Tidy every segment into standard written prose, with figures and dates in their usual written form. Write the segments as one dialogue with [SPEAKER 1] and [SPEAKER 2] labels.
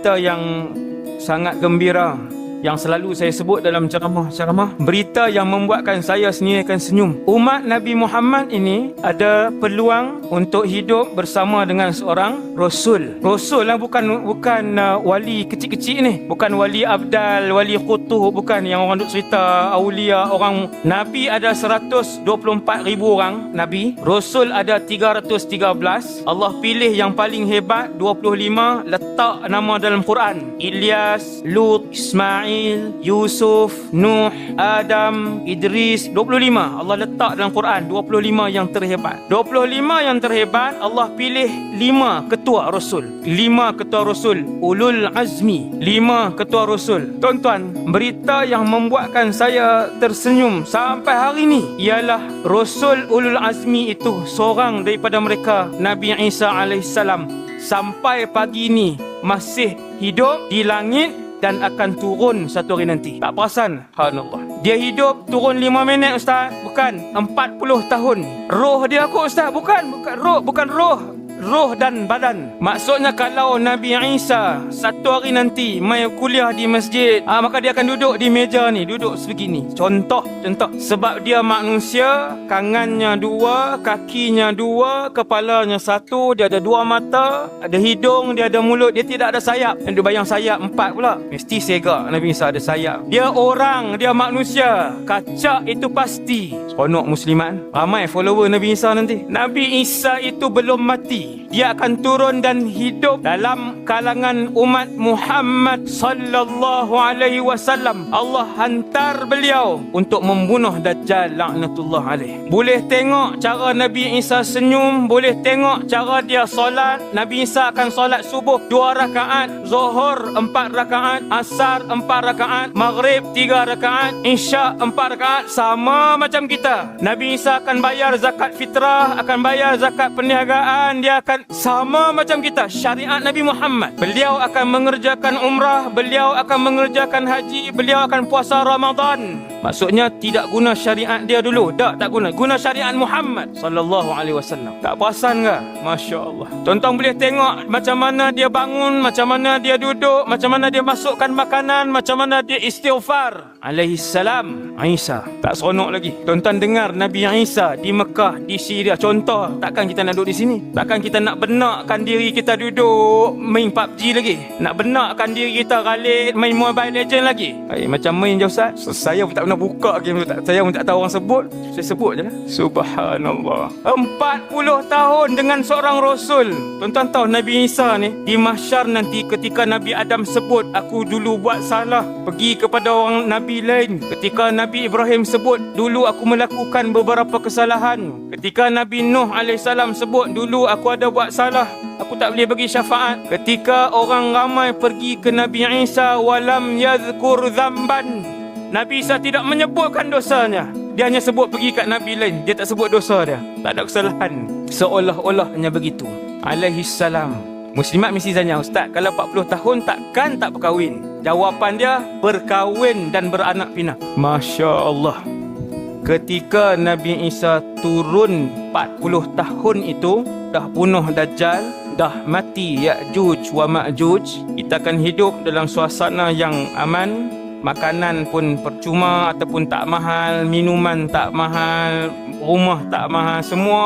[SPEAKER 1] berita yang sangat gembira yang selalu saya sebut dalam ceramah-ceramah, berita yang membuatkan saya sendiri akan senyum. Umat Nabi Muhammad ini ada peluang untuk hidup bersama dengan seorang Rasul. Rasul lah, bukan wali kecil-kecil ni, bukan wali abdal, wali kutub, bukan yang orang duk cerita aulia. Orang Nabi ada 124,000 orang Nabi, Rasul ada 313. Allah pilih yang paling hebat 25, letak nama dalam Quran: Ilyas, Lut, Ismail, Yusuf, Nuh, Adam, Idris. 25 Allah letak dalam Quran, 25 yang terhebat. 25 yang terhebat Allah pilih 5 ketua Rasul. 5 ketua Rasul, Ulul Azmi, 5 ketua Rasul. Tuan-tuan, berita yang membuatkan saya tersenyum sampai hari ini ialah Rasul Ulul Azmi itu seorang daripada mereka, Nabi Isa alaihissalam, sampai pagi ini masih hidup di langit dan akan turun satu hari nanti. Tak perasan? Subhanallah. Dia hidup turun 5 minit Ustaz? Bukan. 40 tahun. Roh dia aku Ustaz? Bukan roh. Roh dan badan. Maksudnya kalau Nabi Isa satu hari nanti mai kuliah di masjid, maka dia akan duduk di meja ni, duduk sebegini. Contoh. Sebab dia manusia, tangannya 2, kakinya 2, kepalanya 1, dia ada 2 mata, ada hidung, dia ada mulut, dia tidak ada sayap. Yang dia bayang sayap 4 pula. Mesti segak Nabi Isa ada sayap. Dia orang, dia manusia. Kacak itu pasti. Seronok muslimat. Ramai follower Nabi Isa nanti. Nabi Isa itu belum mati. Dia akan turun dan hidup dalam kalangan umat Muhammad sallallahu alaihi wasallam. Allah hantar beliau untuk membunuh Dajjal laknatullah alaih. Boleh tengok cara Nabi Isa senyum, boleh tengok cara dia solat. Nabi Isa akan solat subuh 2 rakaat, Zuhur 4 rakaat, Asar 4 rakaat, Maghrib 3 rakaat, Isya 4 rakaat. Sama macam kita. Nabi Isa akan bayar zakat fitrah, akan bayar zakat perniagaan, dia akan sama macam kita. Syariat Nabi Muhammad, beliau akan mengerjakan umrah, beliau akan mengerjakan haji, beliau akan puasa Ramadan. Maksudnya tidak guna syariat dia dulu. Tak guna syariat Muhammad sallallahu alaihi wasallam. Tak perasan ke? Masya-Allah. Tuan-tuan boleh tengok macam mana dia bangun, macam mana dia duduk, macam mana dia masukkan makanan, macam mana dia istighfar. Alaihi salam Isa. Tak seronok lagi. Tuan-tuan dengar Nabi Isa di Mekah, di Syria. Contoh, takkan kita nak duduk di sini? Takkan kita nak benakkan diri kita duduk main PUBG lagi? Nak benakkan diri kita galik main Mobile Legend lagi? Macam main je Ustaz. Saya pun tak pernah buka game tu. Saya pun tak tahu orang sebut. Saya sebut je lah. Subhanallah. 40 tahun dengan seorang Rasul. Tuan-tuan tahu Nabi Isa ni di mahsyar nanti ketika Nabi Adam sebut, aku dulu buat salah, pergi kepada orang Nabi lain. Ketika Nabi Ibrahim sebut, dulu aku melakukan beberapa kesalahan. Ketika Nabi Nuh alaihissalam sebut, dulu aku ada buat salah, aku tak boleh bagi syafaat. Ketika orang ramai pergi ke Nabi Isa, walam yadhkur dzamban, Nabi Isa tidak menyebutkan dosanya. Dia hanya sebut pergi kat Nabi lain. Dia tak sebut dosa dia. Tak ada kesalahan. Seolah-olahnya begitu. Alaihissalam. Muslimat mesti tanya, Ustaz, kalau 40 tahun takkan tak berkahwin? Jawapan dia, berkahwin dan beranak pinak. Masya Allah. Ketika Nabi Isa turun 40 tahun itu, dah bunuh Dajjal, dah mati Ya'juj wa Ma'juj, kita akan hidup dalam suasana yang aman. Makanan pun percuma ataupun tak mahal, minuman tak mahal, rumah tak mahal, semua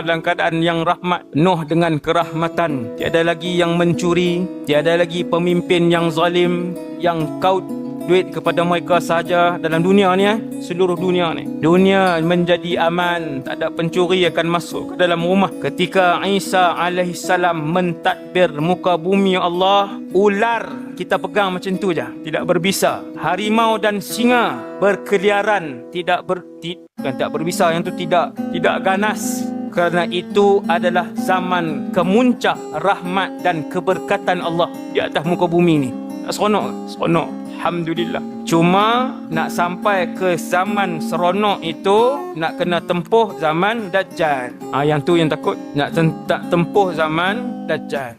[SPEAKER 1] dalam keadaan yang rahmat, penuh dengan kerahmatan. Tiada lagi yang mencuri, tiada lagi pemimpin yang zalim, yang kau duit kepada mereka saja dalam dunia ni, seluruh dunia ni. Dunia menjadi aman, tak ada pencuri akan masuk ke dalam rumah. Ketika Isa alaihissalam mentadbir muka bumi Allah, ular kita pegang macam tu je, tidak berbisa. Harimau dan singa berkeliaran, tidak berbisa, yang tu tidak ganas. Kerana itu adalah zaman kemuncak rahmat dan keberkatan Allah di atas muka bumi ni. Tak seronok? Seronok. Alhamdulillah. Cuma nak sampai ke zaman seronok itu, nak kena tempuh zaman Dajjal. Yang tu yang takut. Nak tempuh zaman Dajjal.